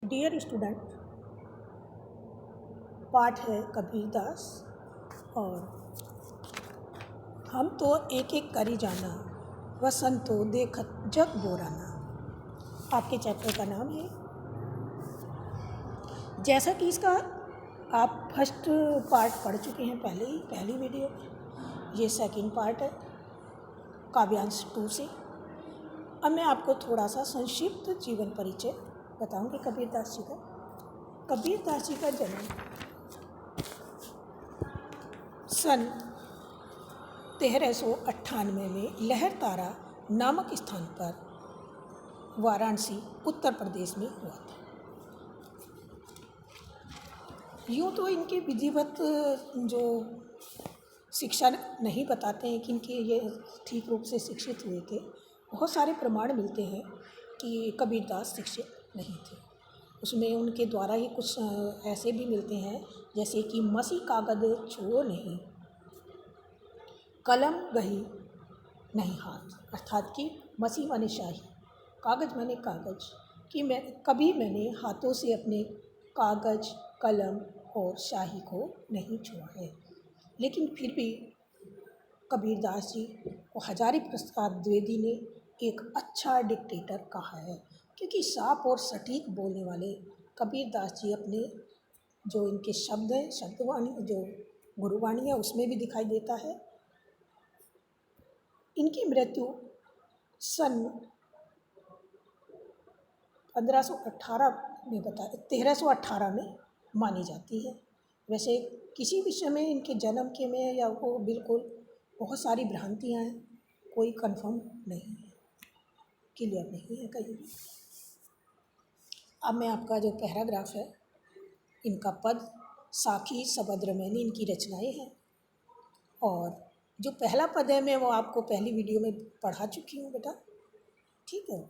Dear student, पाठ है कबीरदास। और हम तो एक एक करी जाना, वसंतो देखत जग बोराना। आपके चैप्टर का नाम है। जैसा कि इसका आप फर्स्ट पार्ट पढ़ चुके हैं पहली वीडियो। ये सेकंड पार्ट है काव्यांश 2 से। अब मैं आपको थोड़ा सा संक्षिप्त जीवन परिचय बताऊंगी कबीरदास जी का। कबीरदास जी का जन्म सन 1398 में लहरतारा नामक स्थान पर वाराणसी उत्तर प्रदेश में हुआ था। यूँ तो इनके विधिवत जो शिक्षा नहीं बताते हैं कि इनके ये ठीक रूप से शिक्षित हुए थे। बहुत सारे प्रमाण मिलते हैं कि कबीरदास शिक्षित नहीं थे। उसमें उनके द्वारा ही कुछ ऐसे भी मिलते हैं, जैसे कि मसी कागज छुओ नहीं, कलम गही नहीं हाथ, अर्थात कि मसी माने शाही, कागज माने कागज, कि मैंने हाथों से अपने कागज, कलम और शाही को नहीं छुआ है। लेकिन फिर भी कबीरदास जी को हजारी प्रसाद द्विवेदी ने एक अच्छा डिक्टेटर कहा है, क्योंकि साफ और सटीक बोलने वाले कबीरदास जी अपने जो इनके शब्द हैं, शब्दवाणी जो गुरुवाणी है, उसमें भी दिखाई देता है। इनकी मृत्यु सन 1318 में मानी जाती है। वैसे किसी भी समय इनके जन्म के में या वो बिल्कुल बहुत सारी भ्रांतियाँ हैं, कोई कंफर्म नहीं है, क्लियर नहीं है कहीं भी। अब मैं आपका जो पैराग्राफ है, इनका पद साखी सबद्रमैनी इनकी रचनाएं हैं। और जो पहला पद है मैं वो आपको पहली वीडियो में पढ़ा चुकी हूँ बेटा, ठीक है।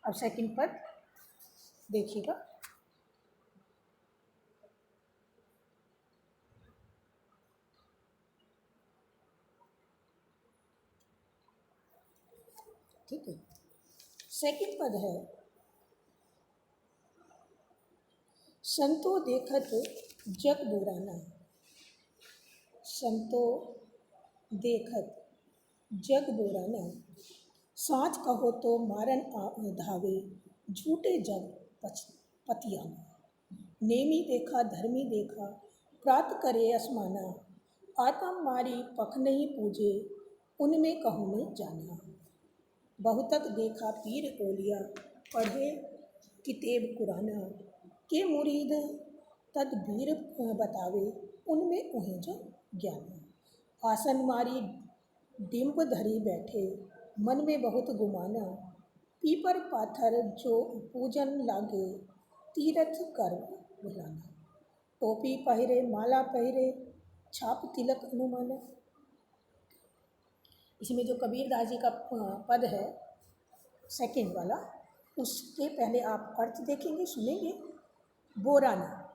अब सेकंड पद देखिएगा। ठीक है, सेकंड पद है, संतो देखत जग बोराना। संतो देखत जग बोराना, साँच कहो तो मारन धावे, झूठे जग पतियाना। नेमी देखा धर्मी देखा, प्रात करे असमाना। आत्म मारी पख नहीं पूजे, उनमें कहूँ नहीं जाना। बहुतक देखा पीर ओलिया, पढ़े किताब कुराना। के मुरीद तदबीर बतावे, उनमें उहें जो ज्ञाना। आसन मारी डिम्ब धरी बैठे, मन में बहुत गुमाना। पीपर पाथर जो पूजन लागे, तीरथ कर बुलाना। टोपी पहिरे माला पहिरे, छाप तिलक अनुमाना। इसमें जो कबीरदास जी का पद है सेकंड वाला, उसके पहले आप अर्थ देखेंगे, सुनेंगे। बोराना,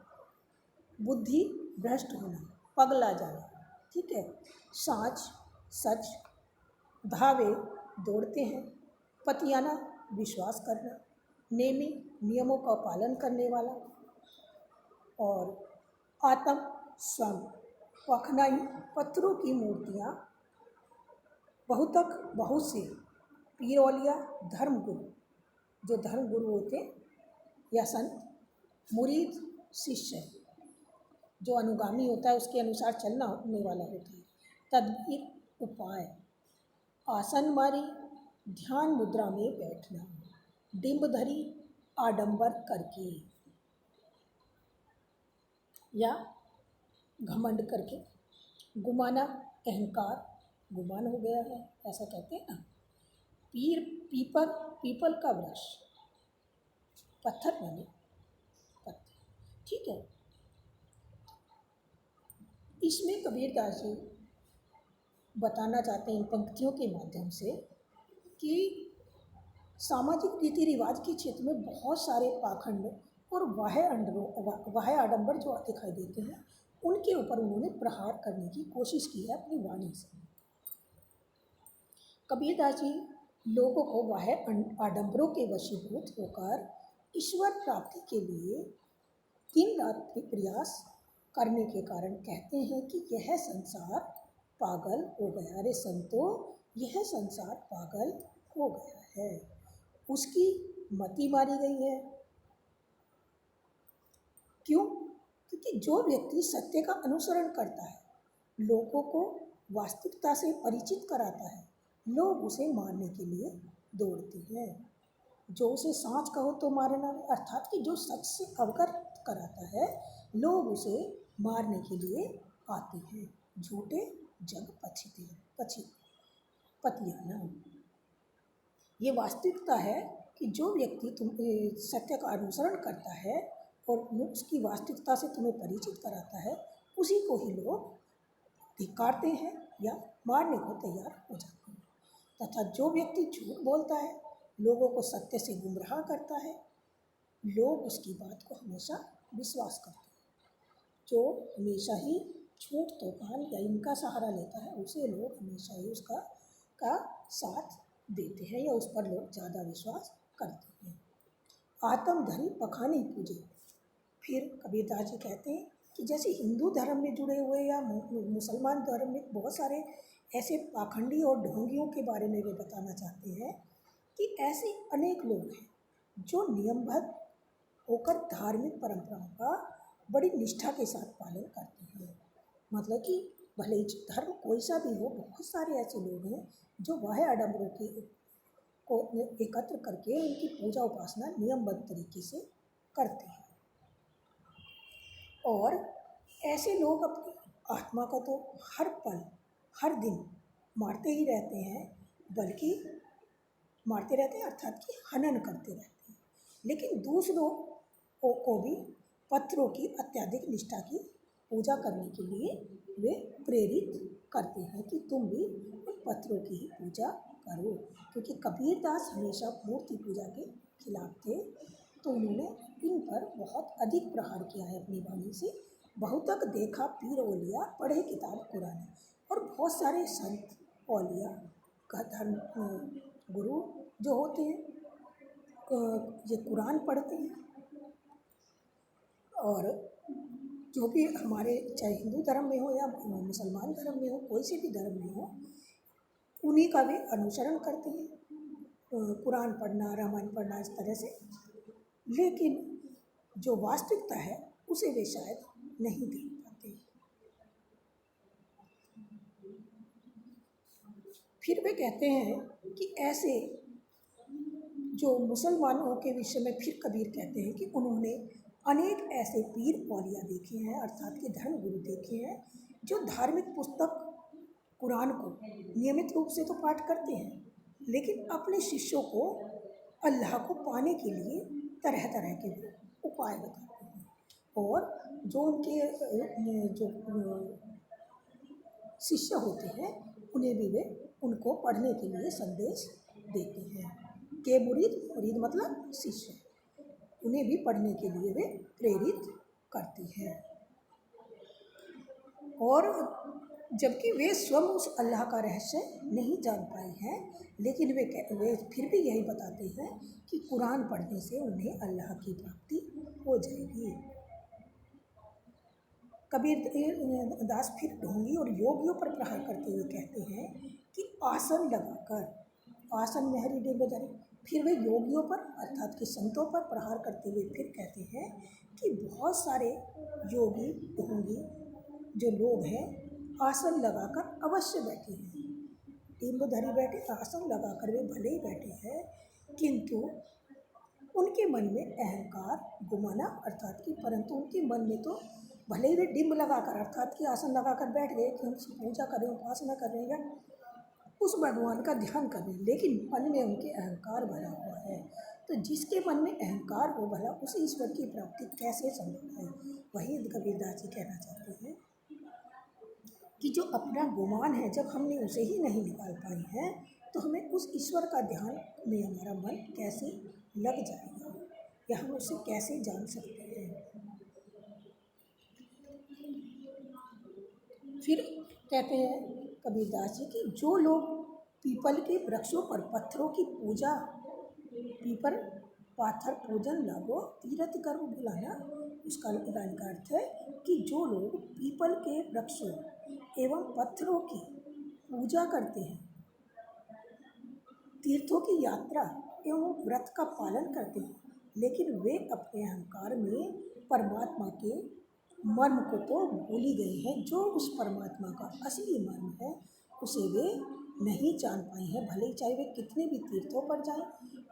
बुद्धि भ्रष्ट होना, पगला जाना, ठीक है। साँच सच, धावे दौड़ते हैं, पतियाना विश्वास करना, नेमी नियमों का पालन करने वाला, और आत्म स्वयं पखनाई पत्थरों की मूर्तियाँ, बहुतक बहुत से, पीरोलिया धर्मगुरु, जो धर्मगुरु होते या संत, मुरीद शिष्य, जो अनुगामी होता है उसके अनुसार चलना होने वाला होता है, तदबीर उपाय, आसन मारी ध्यान मुद्रा में बैठना, डिम्ब धरी आडंबर करके या घमंड करके, गुमाना अहंकार, गुमान हो गया है, ऐसा कहते हैं ना। पीपल का वृक्ष, पत्थर माने पत्थर, ठीक है। इसमें कबीरदास जी बताना चाहते हैं इन पंक्तियों के माध्यम से कि सामाजिक रीति रिवाज के क्षेत्र में बहुत सारे पाखंड और वाह्य आडंबर जो दिखाई देते हैं, उनके ऊपर उन्होंने प्रहार करने की कोशिश की है अपनी वाणी से। कबीरदास जी लोगों को बाह्य आडंबरों के वशीभूत होकर ईश्वर प्राप्ति के लिए दिन रात प्रयास करने के कारण कहते हैं कि यह संसार पागल हो गया। अरे संतो, यह संसार पागल हो गया है, उसकी मति मारी गई है। क्यों? क्योंकि जो व्यक्ति सत्य का अनुसरण करता है, लोगों को वास्तविकता से परिचित कराता है, लोग उसे मारने के लिए दौड़ते हैं। जो उसे सांच कहो तो मारना, अर्थात कि जो सच से अवगत कराता है, लोग उसे मारने के लिए आते हैं। झूठे जग पतियाना। ये वास्तविकता है कि जो व्यक्ति तुम सत्य का अनुसरण करता है और उसकी वास्तविकता से तुम्हें परिचित कराता है, उसी को ही लोग धिक्कारते हैं या मारने को तैयार हो जाते हैं। तथा जो व्यक्ति झूठ बोलता है, लोगों को सत्य से गुमराह करता है, लोग उसकी बात को हमेशा विश्वास करते हैं। जो हमेशा ही झूठ तूफान या इनका सहारा लेता है, उसे लोग हमेशा ही उसका साथ देते हैं या उस पर लोग ज़्यादा विश्वास करते हैं। आत्म धरी पखानी पूजे। फिर कबीरदास जी कहते हैं कि जैसे हिंदू धर्म में जुड़े हुए या मुसलमान धर्म में बहुत सारे ऐसे पाखंडी और ढोंगियों के बारे में वे बताना चाहते हैं कि ऐसे अनेक लोग हैं जो नियमबद्ध होकर धार्मिक परंपराओं का बड़ी निष्ठा के साथ पालन करते हैं। मतलब कि भले ही धर्म कोई सा भी हो, बहुत सारे ऐसे लोग हैं जो बाह्य आडंबरों को एकत्र करके उनकी पूजा उपासना नियमबद्ध तरीके से करते हैं। और ऐसे लोग अपनी आत्मा को तो हर पल हर दिन मारते ही रहते हैं, बल्कि मारते रहते हैं अर्थात कि हनन करते रहते हैं। लेकिन दूसरों को भी पत्रों की अत्यधिक निष्ठा की पूजा करने के लिए वे प्रेरित करते हैं कि तुम भी उन पत्रों की ही पूजा करो। क्योंकि कबीरदास हमेशा मूर्ति पूजा के खिलाफ थे, तो उन्होंने इन पर बहुत अधिक प्रहार किया है अपनी वाणी से। बहुतक देखा पीर ओलिया, पढ़े किताब कुरान। और बहुत सारे संत औलिया का धर्म गुरु जो होते हैं, ये कुरान पढ़ते हैं। और जो भी हमारे चाहे हिंदू धर्म में हो या मुसलमान धर्म में हो, कोई से भी धर्म में हो, उन्हीं का वे अनुसरण करते हैं, कुरान पढ़ना, रामायण पढ़ना, इस तरह से। लेकिन जो वास्तविकता है उसे वे शायद नहीं देख पाते। फिर वे कहते हैं कि ऐसे जो मुसलमानों के विषय में फिर कबीर कहते हैं कि उन्होंने अनेक ऐसे पीर औलिया देखे हैं, अर्थात कि धर्म गुरु देखे हैं, जो धार्मिक पुस्तक कुरान को नियमित रूप से तो पाठ करते हैं, लेकिन अपने शिष्यों को अल्लाह को पाने के लिए तरह तरह के उपाय बताते हैं। और जो उनके जो शिष्य होते हैं, उन्हें भी वे उनको पढ़ने के लिए संदेश देते हैं। के मुरीद मतलब शिष्य, उन्हें भी पढ़ने के लिए वे प्रेरित करते हैं। और जबकि वे स्वयं उस अल्लाह का रहस्य नहीं जान पाए हैं, लेकिन वे फिर भी यही बताते हैं कि कुरान पढ़ने से उन्हें अल्लाह की प्राप्ति हो जाएगी। कबीर दास फिर ढोंगी और योगियों पर प्रहार करते हुए कहते हैं कि आसन लगाकर, आसन मेहरी डिम्बधरी। फिर वे योगियों पर अर्थात कि संतों पर प्रहार करते हुए फिर कहते हैं कि बहुत सारे योगी ढोंगी जो लोग हैं, आसन लगाकर अवश्य बैठे हैं, डिम्बधरी बैठे, आसन लगाकर वे भले ही बैठे हैं, किंतु उनके मन में अहंकार गुमाना, अर्थात कि परंतु उनके मन में तो भले ही वे डिम्ब लगाकर अर्थात कि आसन लगाकर बैठ गए कि हम पूजा कर रहे हैं, उपासना कर रहे हैं, उस भगवान का ध्यान कर रहे हैं, लेकिन मन में उनके अहंकार भरा हुआ है। तो जिसके मन में अहंकार हो भला, उस ईश्वर की प्राप्ति कैसे संभव है? वही कबीरदास जी कहना चाहते हैं कि जो अपना गुमान है, जब हमने उसे ही नहीं निकाल पाए हैं, तो हमें उस ईश्वर का ध्यान में हमारा मन कैसे लग जाएगा या हम उसे कैसे जान सकते हैं? फिर कहते हैं कबीरदास जी कि जो लोग पीपल के वृक्षों पर पत्थरों की पूजा, पीपल पाथर पूजन लागो तीर्थ कर्म बुलाना। इसका लाइन का अर्थ है कि जो लोग पीपल के वृक्षों एवं पत्थरों की पूजा करते हैं, तीर्थों की यात्रा एवं व्रत का पालन करते हैं, लेकिन वे अपने अहंकार में परमात्मा के मर्म को तो भूल ही गए हैं। जो उस परमात्मा का असली मर्म है उसे वे नहीं जान पाए हैं। भले ही चाहे वे कितने भी तीर्थों पर जाएं,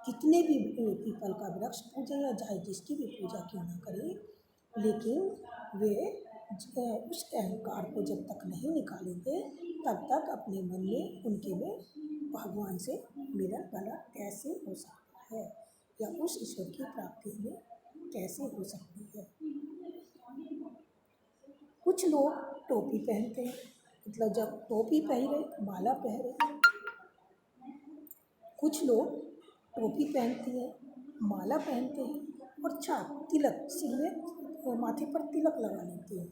कितने भी पीपल का वृक्ष पूजें या चाहे जिसकी भी पूजा क्यों ना करें, लेकिन वे उस अहंकार को जब तक नहीं निकालेंगे तब तक अपने मन में उनके में भगवान से मिलन भला कैसे हो सकता है या उस ईश्वर की प्राप्ति में कैसे हो सकती है। कुछ लोग टोपी पहनते हैं, मतलब जब टोपी पहने, माला पहने, कुछ लोग टोपी पहनती हैं, माला पहनते हैं और छाप तिलक सिर में माथे पर तिलक लगा लेते हैं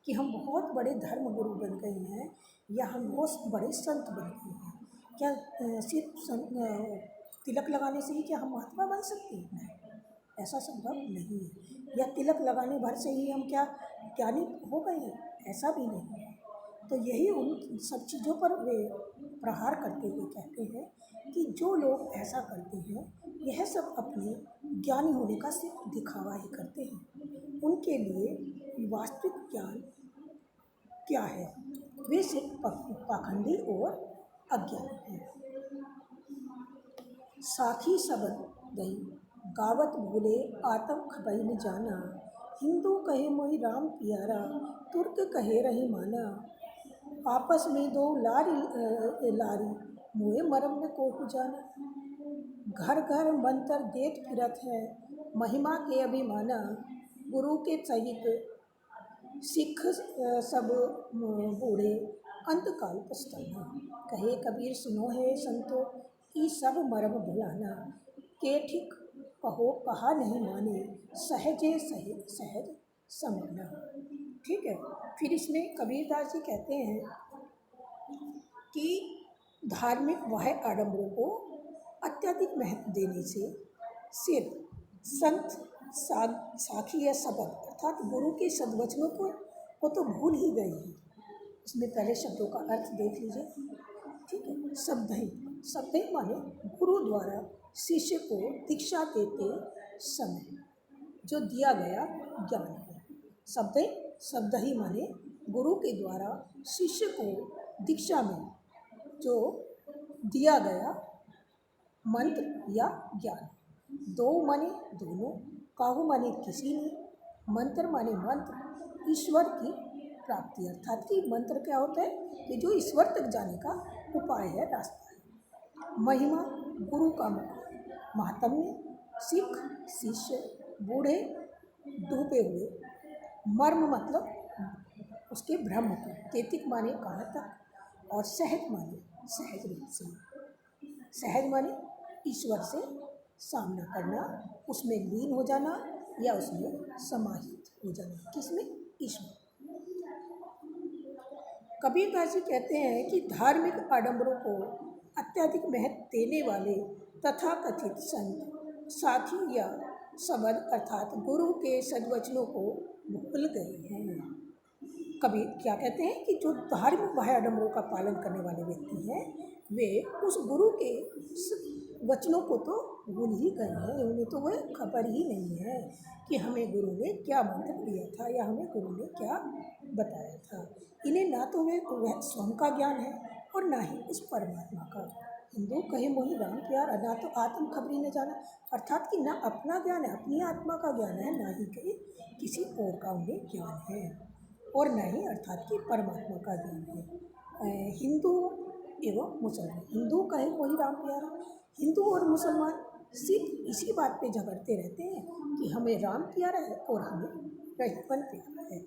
कि हम बहुत बड़े धर्म गुरु बन गए हैं या हम बहुत बड़े संत बन गए हैं। क्या सिर्फ तिलक लगाने से ही क्या हम महात्मा बन सकते हैं? नहीं, ऐसा संभव नहीं है। या तिलक लगाने भर से ही हम क्या ज्ञानी हो गए हैं? ऐसा भी नहीं है। तो यही उन सब चीज़ों पर वे प्रहार करते हुए कहते हैं कि जो लोग ऐसा करते हैं यह सब अपने ज्ञानी होने का सिर्फ दिखावा ही करते हैं। उनके लिए वास्तविक ज्ञान क्या है? वे सिर्फ पाखंडी और अज्ञानी हैं। साखी सबन दई गावत भूले आतम खबई न जाना। हिंदू कहे मोहि राम प्यारा, तुर्क कहे रही माना। आपस में दो लारी मोहे मरम न कोहु जाना। घर घर मंत्र देत फिरत है महिमा के अभिमाना। गुरु के सहित सिख सब बूढ़े अंतकाल पछताना। कहे कबीर सुनो है संतो ई सब मरम भुलाना। के ठीक कहो कहा नहीं माने सहजे सहज समझना। ठीक है। फिर इसमें कबीरदास जी कहते हैं कि धार्मिक वह आडंबरों को अत्यधिक महत्व देने से सिर्फ संत साखी या शब्द अर्थात गुरु के सद्वचनों को तो भूल ही गए हैं। इसमें पहले शब्दों का अर्थ देख लीजिए। ठीक है। शब्द माने गुरु द्वारा शिष्य को दीक्षा देते समय जो दिया गया ज्ञान है। शब्द ही माने गुरु के द्वारा शिष्य को दीक्षा में जो दिया गया मंत्र या ज्ञान। दो माने दोनों, काहू माने किसी ने, मंत्र माने मंत्र ईश्वर की प्राप्ति। अर्थात कि मंत्र क्या होता है कि जो ईश्वर तक जाने का उपाय है, रास्ता है। महिमा गुरु का महात्म्य, सिख शिष्य, बूढ़े डूबे हुए, मर्म मतलब उसके ब्रह्म को, तेतिक माने कहाँ तक, और सहज माने सहज रूप से। सहज माने ईश्वर से सामना करना, उसमें लीन हो जाना या उसमें समाहित हो जाना। किसमें? ईश्वर। कबीरदास जी कहते हैं कि धार्मिक आडंबरों को अत्यधिक महत्व देने वाले तथाकथित संत साथी या शब्द अर्थात गुरु के सद्वचनों को भूल गए हैं। कबीर क्या कहते हैं कि जो धार्मिक बाह्य आडंबरों का पालन करने वाले व्यक्ति हैं वे उस गुरु के वचनों को तो भूल ही गए हैं। उन्हें तो वह खबर ही नहीं है कि हमें गुरु ने क्या मंत्र दिया था या हमें गुरु ने क्या बताया था। इन्हें ना तो वह स्वयं का ज्ञान है और ना ही उस परमात्मा का। हिंदू कहे मोहि राम प्यार, ना तो आत्म खबरी न जाना, अर्थात कि ना अपना ज्ञान है, अपनी आत्मा का ज्ञान है, ना ही कि किसी और का उन्हें ज्ञान है, और न ही अर्थात कि परमात्मा का ज्ञान है। हिंदू एवं मुसलमान, हिंदू कहे वही राम प्यारा। हिंदू और मुसलमान सिर्फ इसी बात पे झगड़ते रहते हैं कि हमें राम प्यारा है और हमें रहीपन प्यारा है।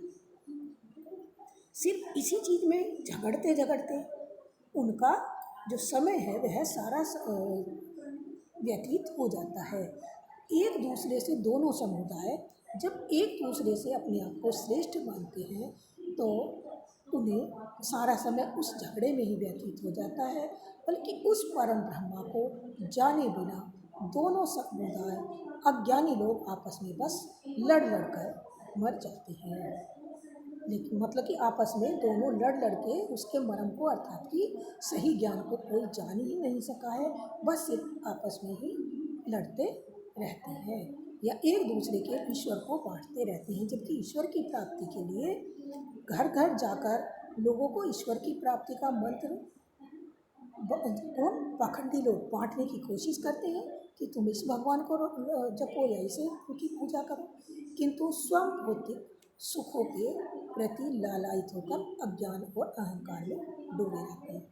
सिर्फ इसी चीज़ में झगड़ते झगड़ते उनका जो समय है वह सारा व्यतीत हो जाता है। एक दूसरे से दोनों समुदाय जब एक दूसरे से अपने आप को श्रेष्ठ मानते हैं तो उन्हें सारा समय उस झगड़े में ही व्यतीत हो जाता है बल्कि उस परम ब्रह्मा को जाने बिना दोनों समुदाय अज्ञानी लोग आपस में बस लड़ लड़ कर मर जाते हैं। लेकिन मतलब कि आपस में दोनों लड़ लड़ के उसके मर्म को अर्थात कि सही ज्ञान को कोई जान ही नहीं सका है, बस सिर्फ आपस में ही लड़ते रहते हैं या एक दूसरे के ईश्वर को बांटते रहते हैं। जबकि ईश्वर की प्राप्ति के लिए घर घर जाकर लोगों को ईश्वर की प्राप्ति का मंत्र कौन पाखंडी लोग बांटने की कोशिश करते हैं कि तुम इस भगवान को जपो या इसे उनकी पूजा करो, किंतु स्वयं भौतिक सुखों के प्रति लालायित होकर अज्ञान और अहंकार में डूबे रहते हैं।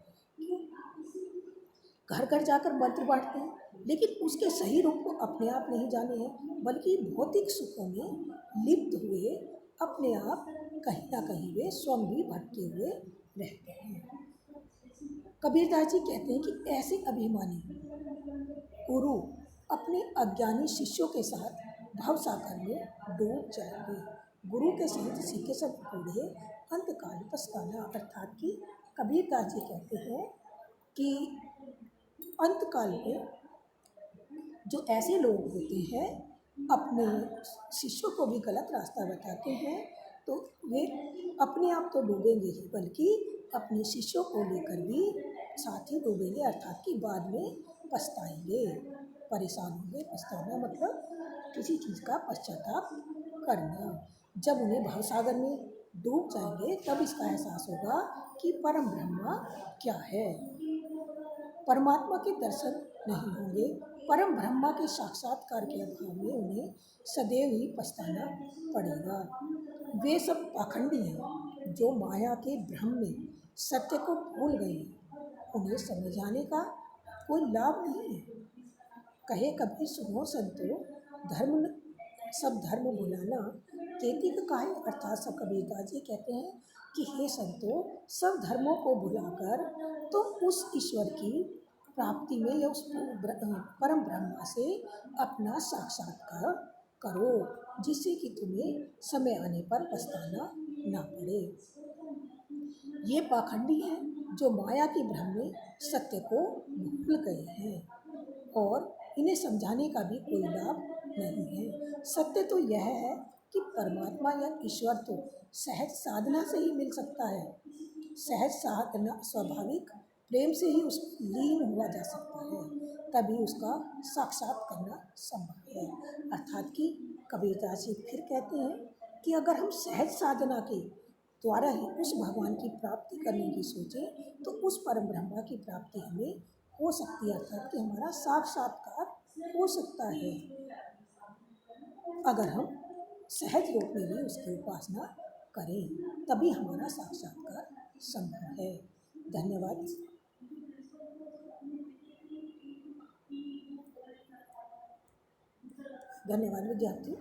घर घर जाकर मंत्र बांटते हैं, लेकिन उसके सही रूप को अपने आप नहीं जाने हैं, बल्कि भौतिक सुखों में लिप्त हुए अपने आप कहीं ना कहीं वे स्वयं भी भटके हुए रहते हैं। कबीरदास जी कहते हैं कि ऐसे अभिमानी गुरु अपने अज्ञानी शिष्यों के साथ भवसागर में डूब जाएंगे। गुरु के सहित सीखे सब बूढ़े अंतकाल पछताना, अर्थात कि कबीरदास जी कहते हैं कि अंतकाल में जो ऐसे लोग होते हैं अपने शिष्यों को भी गलत रास्ता बताते हैं, तो वे अपने आप तो डूबेंगे ही बल्कि अपने शिष्यों को लेकर भी साथ ही डूबेंगे, अर्थात कि बाद में पछताएंगे, परेशान होंगे। पछताना मतलब किसी चीज़ का पश्चाताप करना। जब उन्हें भवसागर में डूब जाएंगे तब इसका एहसास होगा कि परम ब्रह्मा क्या है। परमात्मा के दर्शन नहीं होंगे। परम ब्रह्मा के साक्षात्कार के अभाव में उन्हें सदैव ही पछताना पड़ेगा। वे सब पाखंडी हैं जो माया के भ्रम में सत्य को भूल गए, उन्हें समझाने का कोई लाभ नहीं है। कहे कभी सुनो संतो धर्म सब धर्म भुलाना, केतिक काहे, अर्थात सब कबीरदास जी कहते हैं कि हे संतो सब धर्मों को भुलाकर तुम उस ईश्वर की प्राप्ति में या उस परम ब्रह्मा से अपना साक्षात्कार करो, जिससे कि तुम्हें समय आने पर पछताना ना पड़े। ये पाखंडी हैं जो माया के भ्रम में सत्य को भूल गए हैं और इन्हें समझाने का भी कोई लाभ नहीं है। सत्य तो यह है कि परमात्मा या ईश्वर तो सहज साधना से ही मिल सकता है। सहज साधना स्वाभाविक प्रेम से ही उस लीन हुआ जा सकता है, तभी उसका साक्षात करना संभव है। अर्थात कि कबीरदास जी फिर कहते हैं कि अगर हम सहज साधना के द्वारा ही उस भगवान की प्राप्ति करने की सोचें तो उस परम ब्रह्मा की प्राप्ति हमें हो सकती है, अर्थात कि हमारा साक्षात्कार हो सकता है अगर हम सहज रूप में भी उसकी उपासना करें, तभी हमारा साक्षात्कार संभव है। धन्यवाद। धन्यवाद विद्यार्थी।